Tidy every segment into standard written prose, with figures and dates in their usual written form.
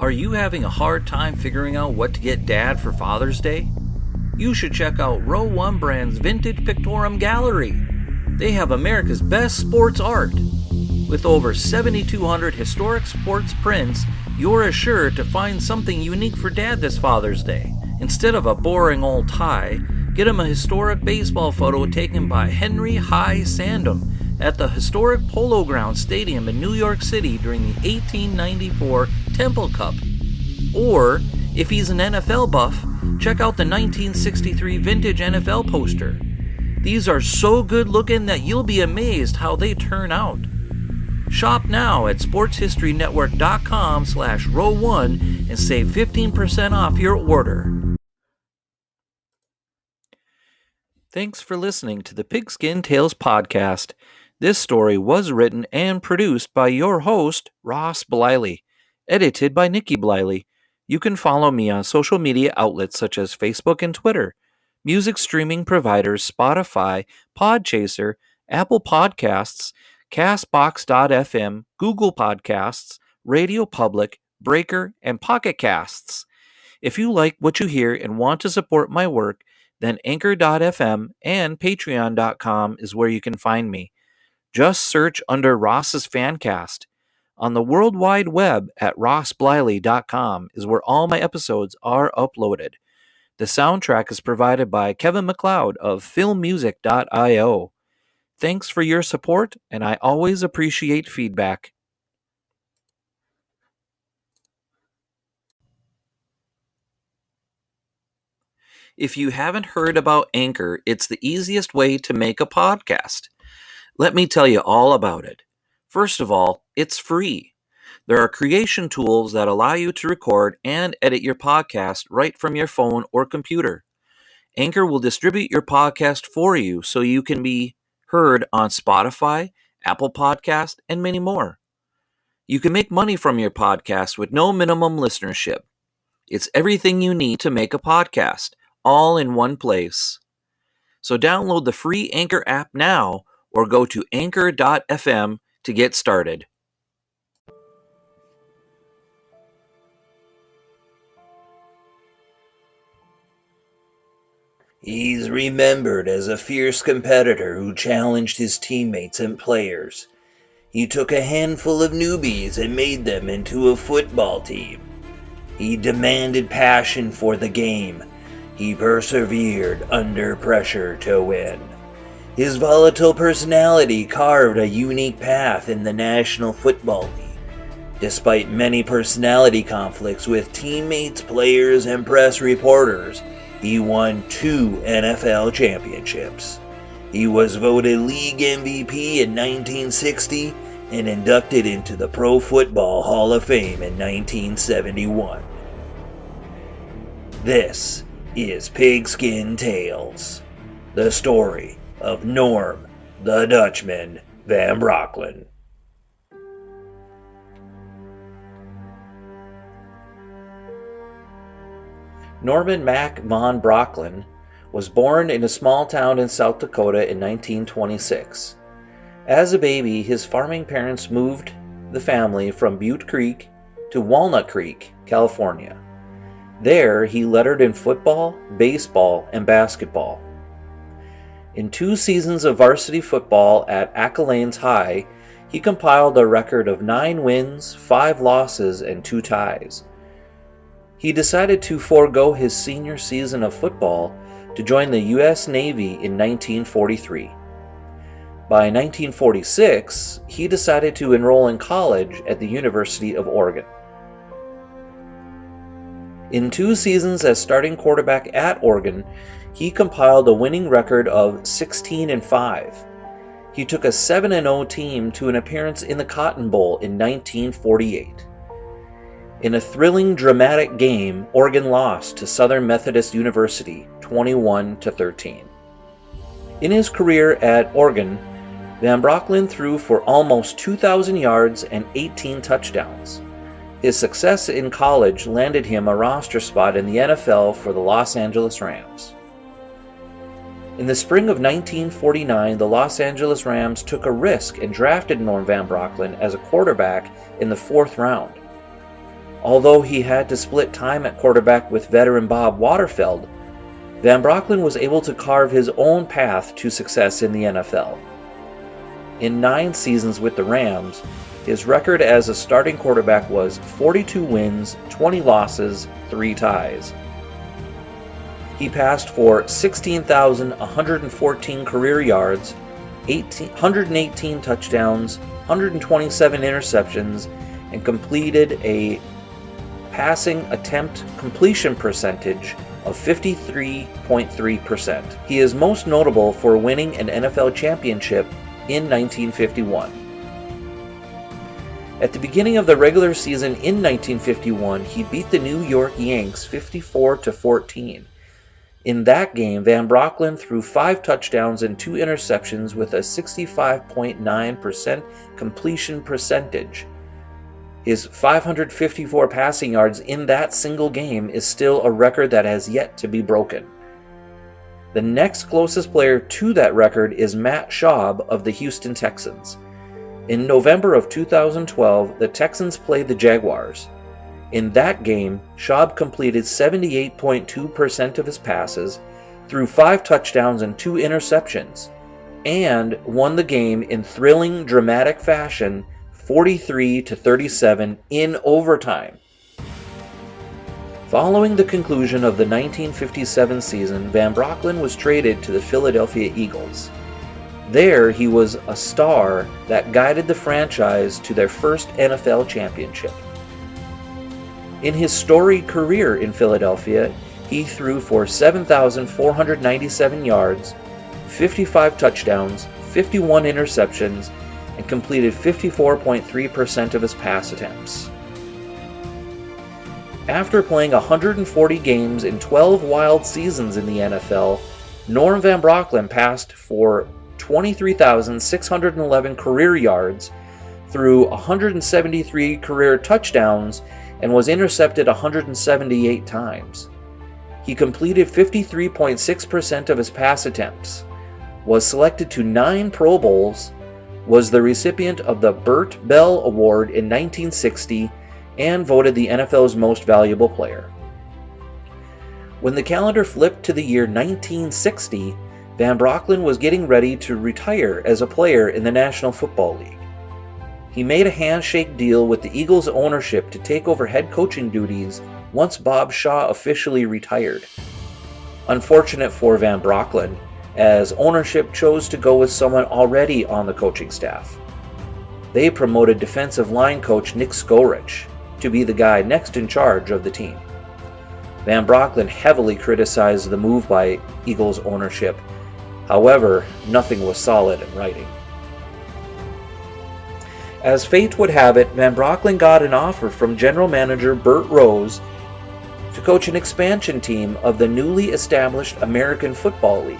Are you having a hard time figuring out what to get Dad for Father's Day? You should check out Row 1 Brand's Vintage Pictorum Gallery. They have America's best sports art. With over 7,200 historic sports prints, you're assured to find something unique for Dad this Father's Day. Instead of a boring old tie, get him a historic baseball photo taken by Henry High Sandom at the historic Polo Grounds Stadium in New York City during the 1894 Temple Cup. Or, if he's an NFL buff, check out the 1963 vintage NFL poster. These are so good looking that you'll be amazed how they turn out. Shop now at sportshistorynetwork.com/row1 and save 15% off your order. Thanks for listening to the Pigskin Tales podcast. This story was written and produced by your host, Ross Bliley, edited by Nikki Bliley. You can follow me on social media outlets such as Facebook and Twitter, music streaming providers Spotify, Podchaser, Apple Podcasts, Castbox.fm, Google Podcasts, Radio Public, Breaker, and Pocket Casts. If you like what you hear and want to support my work, then Anchor.fm and Patreon.com is where you can find me. Just search under Ross's Fancast. On the World Wide Web at rossbliley.com is where all my episodes are uploaded. The soundtrack is provided by Kevin MacLeod of filmmusic.io. Thanks for your support, and I always appreciate feedback. If you haven't heard about Anchor, it's the easiest way to make a podcast. Let me tell you all about it. First of all, it's free. There are creation tools that allow you to record and edit your podcast right from your phone or computer. Anchor will distribute your podcast for you so you can be heard on Spotify, Apple Podcast, and many more. You can make money from your podcast with no minimum listenership. It's everything you need to make a podcast, all in one place. So download the free Anchor app now or go to Anchor.fm to get started. He's remembered as a fierce competitor who challenged his teammates and players. He took a handful of newbies and made them into a football team. He demanded passion for the game. He persevered under pressure to win. His volatile personality carved a unique path in the National Football League. Despite many personality conflicts with teammates, players, and press reporters, he won 2 NFL championships. He was voted league MVP in 1960 and inducted into the Pro Football Hall of Fame in 1971. This is Pigskin Tales, the story of Norm the Dutchman Van Brocklin. Norman Mac von Brocklin was born in a small town in South Dakota in 1926. As a baby, his farming parents moved the family from Butte Creek to Walnut Creek, California. There, he lettered in football, baseball, and basketball. In 2 seasons of varsity football at Acalanes High, he compiled a record of 9 wins, 5 losses, and 2 ties. He decided to forego his senior season of football to join the U.S. Navy in 1943. By 1946, he decided to enroll in college at the University of Oregon. In 2 seasons as starting quarterback at Oregon, he compiled a winning record of 16-5. He took a 7-0 team to an appearance in the Cotton Bowl in 1948. In a thrilling, dramatic game, Oregon lost to Southern Methodist University 21-13. In his career at Oregon, Van Brocklin threw for almost 2,000 yards and 18 touchdowns. His success in college landed him a roster spot in the NFL for the Los Angeles Rams. In the spring of 1949, the Los Angeles Rams took a risk and drafted Norm Van Brocklin as a quarterback in the 4th round. Although he had to split time at quarterback with veteran Bob Waterfeld, Van Brocklin was able to carve his own path to success in the NFL. In 9 seasons with the Rams, his record as a starting quarterback was 42 wins, 20 losses, 3 ties. He passed for 16,114 career yards, 118 touchdowns, 127 interceptions, and completed a passing attempt completion percentage of 53.3%. He is most notable for winning an NFL championship in 1951. At the beginning of the regular season in 1951, he beat the New York Yanks 54-14. In that game, Van Brocklin threw 5 touchdowns and 2 interceptions with a 65.9% completion percentage. His 554 passing yards in that single game is still a record that has yet to be broken. The next closest player to that record is Matt Schaub of the Houston Texans. In November of 2012, the Texans played the Jaguars. In that game, Schaub completed 78.2% of his passes, threw 5 touchdowns and 2 interceptions, and won the game in thrilling, dramatic fashion 43-37 in overtime. Following the conclusion of the 1957 season, Van Brocklin was traded to the Philadelphia Eagles. There, he was a star that guided the franchise to their first NFL championship. In his storied career in Philadelphia, he threw for 7,497 yards, 55 touchdowns, 51 interceptions, and completed 54.3% of his pass attempts. After playing 140 games in 12 wild seasons in the NFL, Norm Van Brocklin passed for 23,611 career yards, threw 173 career touchdowns, and was intercepted 178 times. He completed 53.6% of his pass attempts, was selected to 9 Pro Bowls, was the recipient of the Burt Bell Award in 1960, and voted the NFL's most valuable player. When the calendar flipped to the year 1960, Van Brocklin was getting ready to retire as a player in the National Football League. He made a handshake deal with the Eagles ownership to take over head coaching duties once Bob Shaw officially retired. Unfortunate for Van Brocklin, as ownership chose to go with someone already on the coaching staff. They promoted defensive line coach Nick Skorich to be the guy next in charge of the team. Van Brocklin heavily criticized the move by Eagles ownership. However, nothing was solid in writing. As fate would have it, Van Brocklin got an offer from general manager Burt Rose to coach an expansion team of the newly established American Football League,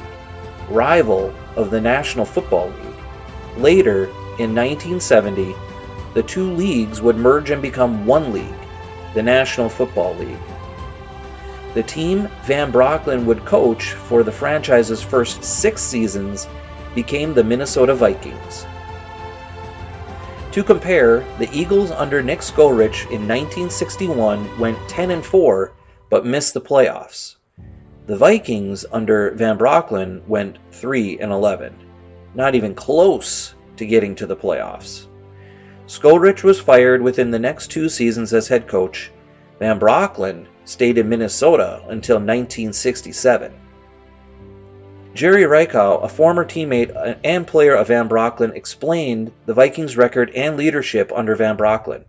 rival of the National Football League. Later, in 1970, the 2 leagues would merge and become one league, the National Football League. The team Van Brocklin would coach for the franchise's first 6 seasons became the Minnesota Vikings. To compare, the Eagles under Nick Skorich in 1961 went 10-4 but missed the playoffs. The Vikings under Van Brocklin went 3-11, not even close to getting to the playoffs. Skorich was fired within the next 2 seasons as head coach. Van Brocklin stayed in Minnesota until 1967. Jerry Reichow, a former teammate and player of Van Brocklin, explained the Vikings' record and leadership under Van Brocklin.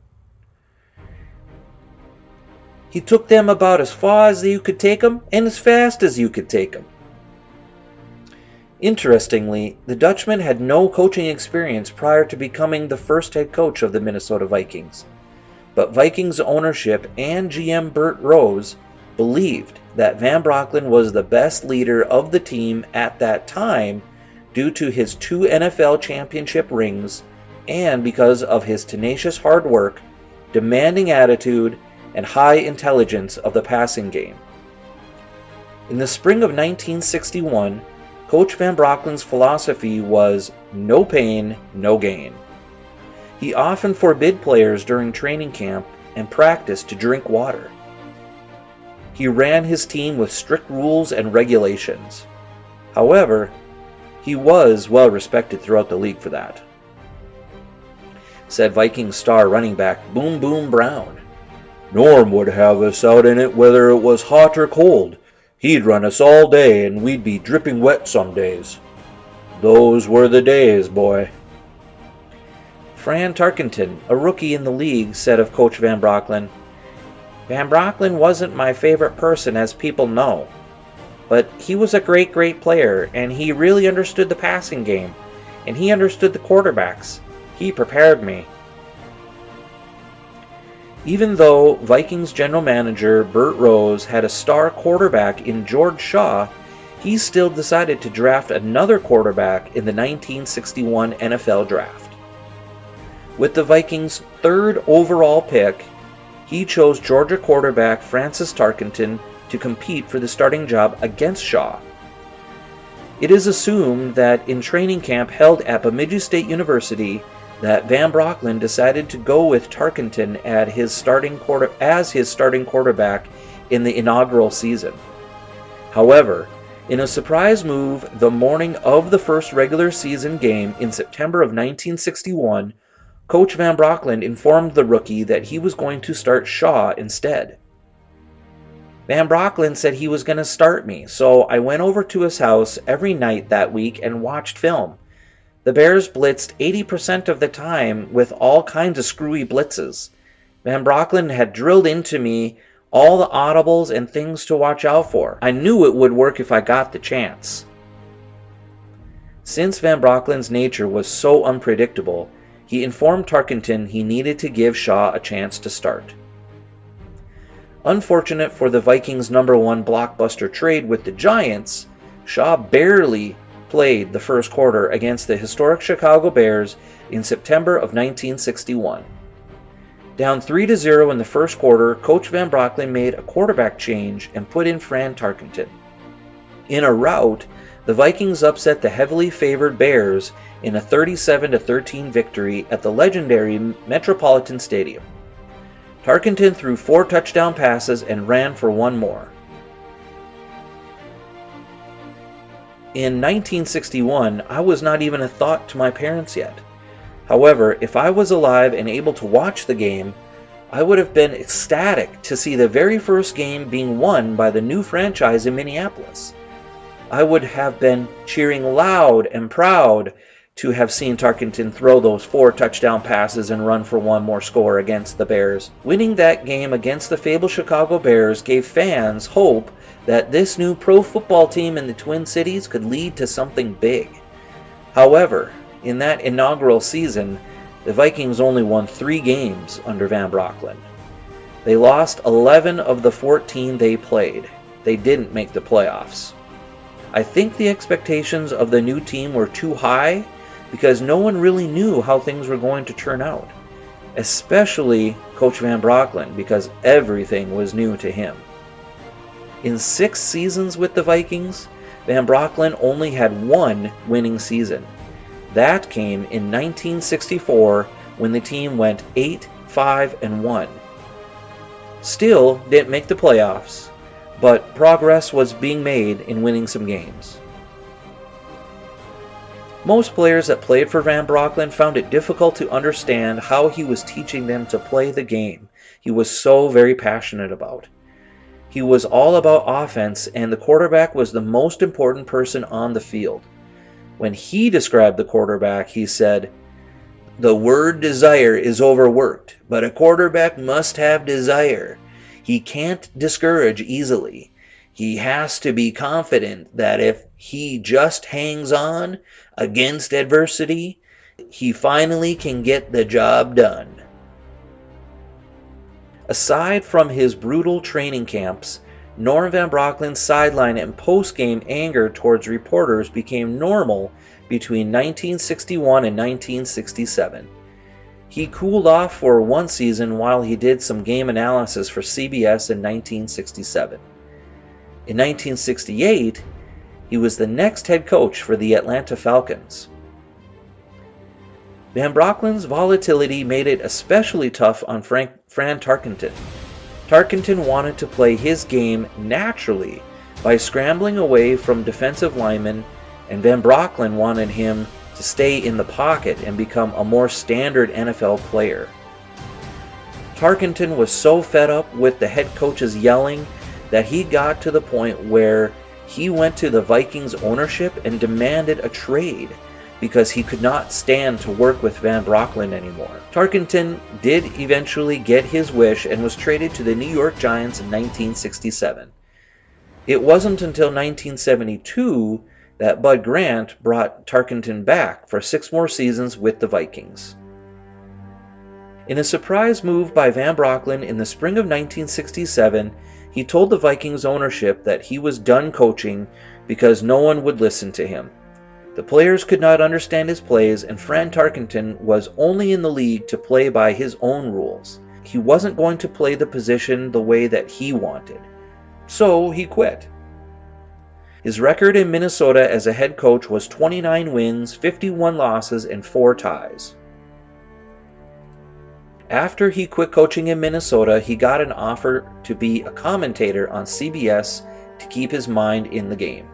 He took them about as far as you could take them and as fast as you could take them. Interestingly, the Dutchman had no coaching experience prior to becoming the first head coach of the Minnesota Vikings. But Vikings ownership and GM Burt Rose believed that Van Brocklin was the best leader of the team at that time due to his 2 NFL championship rings and because of his tenacious hard work, demanding attitude, and high intelligence of the passing game. In the spring of 1961, Coach Van Brocklin's philosophy was no pain, no gain. He often forbid players during training camp and practiced to drink water. He ran his team with strict rules and regulations. However, he was well respected throughout the league for that. Said Vikings star running back Boom Boom Brown. Norm would have us out in it whether it was hot or cold. He'd run us all day and we'd be dripping wet some days. Those were the days, boy. Fran Tarkenton, a rookie in the league, said of Coach Van Brocklin, Van Brocklin wasn't my favorite person, as people know. But he was a great player, and he really understood the passing game, and he understood the quarterbacks. He prepared me. Even though Vikings general manager Burt Rose had a star quarterback in George Shaw, he still decided to draft another quarterback in the 1961 NFL Draft. With the Vikings' third overall pick, he chose Georgia quarterback Francis Tarkenton to compete for the starting job against Shaw. It is assumed that in training camp held at Bemidji State University that Van Brocklin decided to go with Tarkenton as his starting quarterback in the inaugural season. However, in a surprise move the morning of the first regular season game in September of 1961, Coach Van Brocklin informed the rookie that he was going to start Shaw instead. Van Brocklin said he was going to start me, so I went over to his house every night that week and watched film. The Bears blitzed 80% of the time with all kinds of screwy blitzes. Van Brocklin had drilled into me all the audibles and things to watch out for. I knew it would work if I got the chance. Since Van Brocklin's nature was so unpredictable, he informed Tarkenton he needed to give Shaw a chance to start. Unfortunate for the Vikings' #1 blockbuster trade with the Giants, Shaw barely played the first quarter against the historic Chicago Bears in September of 1961. Down 3-0 in the first quarter, Coach Van Brocklin made a quarterback change and put in Fran Tarkenton. In a rout, the Vikings upset the heavily favored Bears in a 37-13 victory at the legendary Metropolitan Stadium. Tarkenton threw 4 touchdown passes and ran for 1 more. In 1961, I was not even a thought to my parents yet. However, if I was alive and able to watch the game, I would have been ecstatic to see the very first game being won by the new franchise in Minneapolis. I would have been cheering loud and proud to have seen Tarkenton throw those 4 touchdown passes and run for 1 more score against the Bears. Winning that game against the fabled Chicago Bears gave fans hope that this new pro football team in the Twin Cities could lead to something big. However, in that inaugural season, the Vikings only won 3 games under Van Brocklin. They lost 11 of the 14 they played. They didn't make the playoffs. I think the expectations of the new team were too high because no one really knew how things were going to turn out, especially Coach Van Brocklin, because everything was new to him. In 6 seasons with the Vikings, Van Brocklin only had 1 winning season. That came in 1964 when the team went 8-5-1. Still didn't make the playoffs, but progress was being made in winning some games. Most players that played for Van Brocklin found it difficult to understand how he was teaching them to play the game he was so very passionate about. He was all about offense, and the quarterback was the most important person on the field. When he described the quarterback, he said, "The word desire is overworked, but a quarterback must have desire. He can't discourage easily. He has to be confident that if he just hangs on against adversity, he finally can get the job done." Aside from his brutal training camps, Norm Van Brocklin's sideline and post-game anger towards reporters became normal between 1961 and 1967. He cooled off for 1 season while he did some game analysis for CBS in 1967. In 1968, he was the next head coach for the Atlanta Falcons. Van Brocklin's volatility made it especially tough on Fran Tarkenton. Tarkenton wanted to play his game naturally by scrambling away from defensive linemen, and Van Brocklin wanted him to stay in the pocket and become a more standard NFL player. Tarkenton was so fed up with the head coach's yelling that he got to the point where he went to the Vikings ownership and demanded a trade because he could not stand to work with Van Brocklin anymore. Tarkenton did eventually get his wish and was traded to the New York Giants in 1967. It wasn't until 1972 that Bud Grant brought Tarkenton back for 6 more seasons with the Vikings. In a surprise move by Van Brocklin in the spring of 1967, he told the Vikings ownership that he was done coaching because no one would listen to him. The players could not understand his plays, and Fran Tarkenton was only in the league to play by his own rules. He wasn't going to play the position the way that he wanted. So he quit. His record in Minnesota as a head coach was 29 wins, 51 losses, and 4 ties. After he quit coaching in Minnesota, he got an offer to be a commentator on CBS to keep his mind in the game.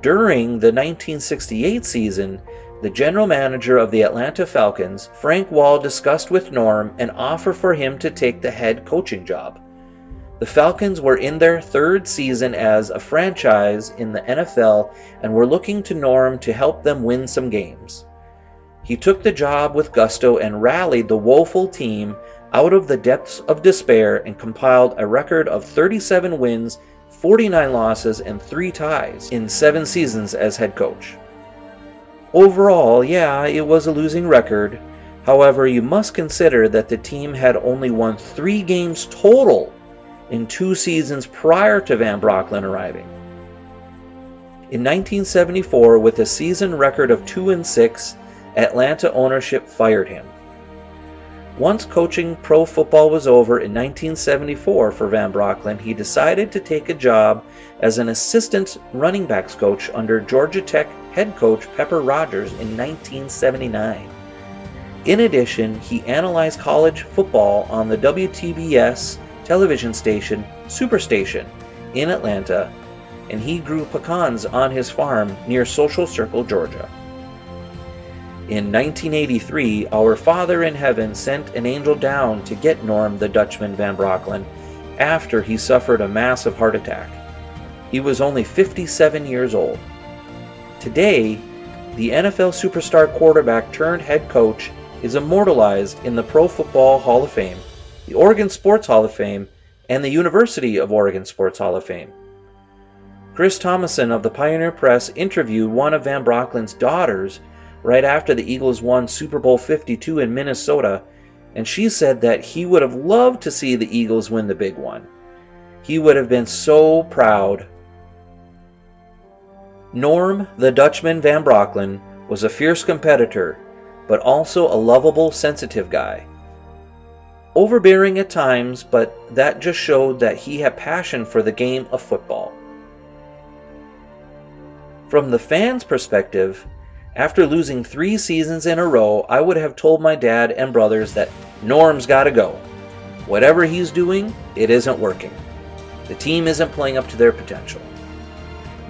During the 1968 season, the general manager of the Atlanta Falcons, Frank Wall, discussed with Norm an offer for him to take the head coaching job. The Falcons were in their 3rd season as a franchise in the NFL and were looking to Norm to help them win some games. He took the job with gusto and rallied the woeful team out of the depths of despair and compiled a record of 37 wins, 49 losses, and 3 ties in 7 seasons as head coach. Overall, yeah, it was a losing record. However, you must consider that the team had only won 3 games total in 2 seasons prior to Van Brocklin arriving. In 1974, with a season record of 2-6, Atlanta ownership fired him. Once coaching pro football was over in 1974 for Van Brocklin, he decided to take a job as an assistant running backs coach under Georgia Tech head coach Pepper Rogers in 1979. In addition, he analyzed college football on the WTBS television station Superstation in Atlanta, and he grew pecans on his farm near Social Circle, Georgia. In 1983, our Father in Heaven sent an angel down to get Norm the Dutchman Van Brocklin after he suffered a massive heart attack. He was only 57 years old. Today, the NFL superstar quarterback turned head coach is immortalized in the Pro Football Hall of Fame, the Oregon Sports Hall of Fame, and the University of Oregon Sports Hall of Fame. Chris Thomason of the Pioneer Press interviewed one of Van Brocklin's daughters right after the Eagles won Super Bowl 52 in Minnesota, and she said that he would have loved to see the Eagles win the big one. He would have been so proud. Norm the Dutchman Van Brocklin was a fierce competitor, but also a lovable, sensitive guy. Overbearing at times, but that just showed that he had passion for the game of football. From the fans' perspective, after losing 3 seasons in a row, I would have told my dad and brothers that Norm's got to go. Whatever he's doing, it isn't working. The team isn't playing up to their potential.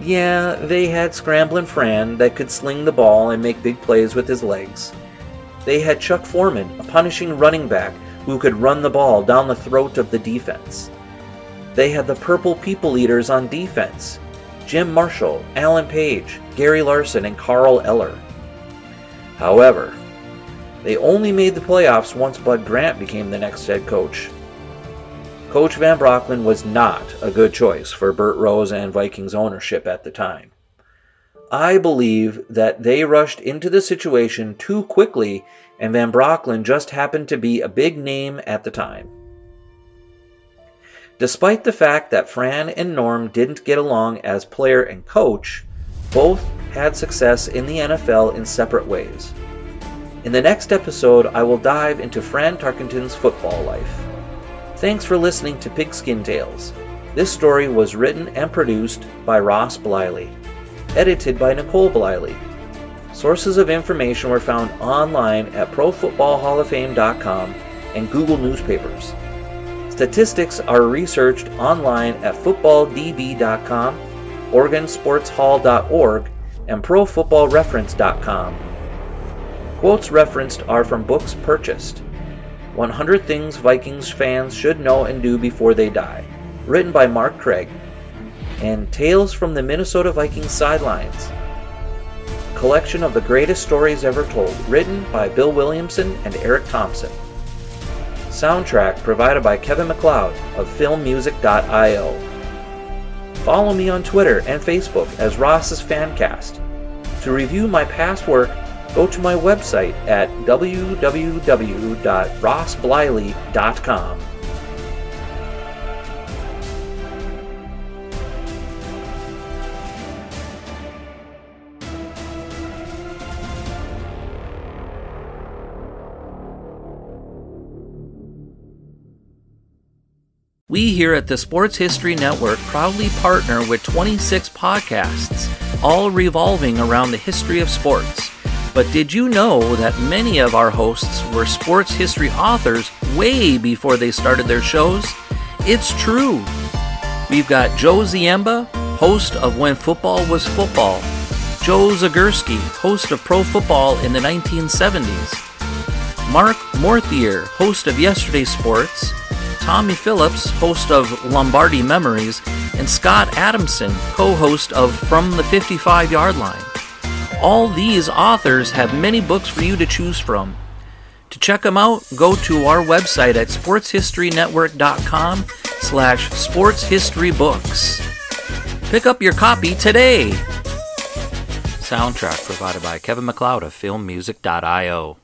Yeah, they had Scramblin' Fran that could sling the ball and make big plays with his legs. They had Chuck Foreman, a punishing running back who could run the ball down the throat of the defense. They had the Purple People Eaters on defense: Jim Marshall, Alan Page, Gary Larson, and Carl Eller. However, they only made the playoffs once Bud Grant became the next head coach. Coach Van Brocklin was not a good choice for Burt Rose and Vikings ownership at the time. I believe that they rushed into the situation too quickly, and Van Brocklin just happened to be a big name at the time. Despite the fact that Fran and Norm didn't get along as player and coach, both had success in the NFL in separate ways. In the next episode, I will dive into Fran Tarkenton's football life. Thanks for listening to Pigskin Tales. This story was written and produced by Ross Bliley, edited by Nicole Bliley. Sources of information were found online at ProFootballHallOfFame.com and Google Newspapers. Statistics are researched online at FootballDB.com, OregonSportsHall.org, and ProFootballReference.com. Quotes referenced are from books purchased. 100 Things Vikings Fans Should Know and Do Before They Die, written by Mark Craig, and Tales from the Minnesota Vikings Sidelines, collection of the greatest stories ever told, written by Bill Williamson and Eric Thompson. Soundtrack provided by Kevin MacLeod of filmmusic.io. Follow me on Twitter and Facebook as Ross's Fancast. To review my past work, go to my website at www.rossbliley.com. We here at the Sports History Network proudly partner with 26 podcasts, all revolving around the history of sports. But did you know that many of our hosts were sports history authors way before they started their shows? It's true. We've got Joe Ziemba, host of When Football Was Football, Joe Zagurski, host of Pro Football in the 1970s, Mark Morthier, host of Yesterday Sports, Tommy Phillips, host of Lombardi Memories, and Scott Adamson, co-host of From the 55-Yard Line. All these authors have many books for you to choose from. To check them out, go to our website at sportshistorynetwork.com/sportshistorybooks. Pick up your copy today. Soundtrack provided by Kevin MacLeod of filmmusic.io.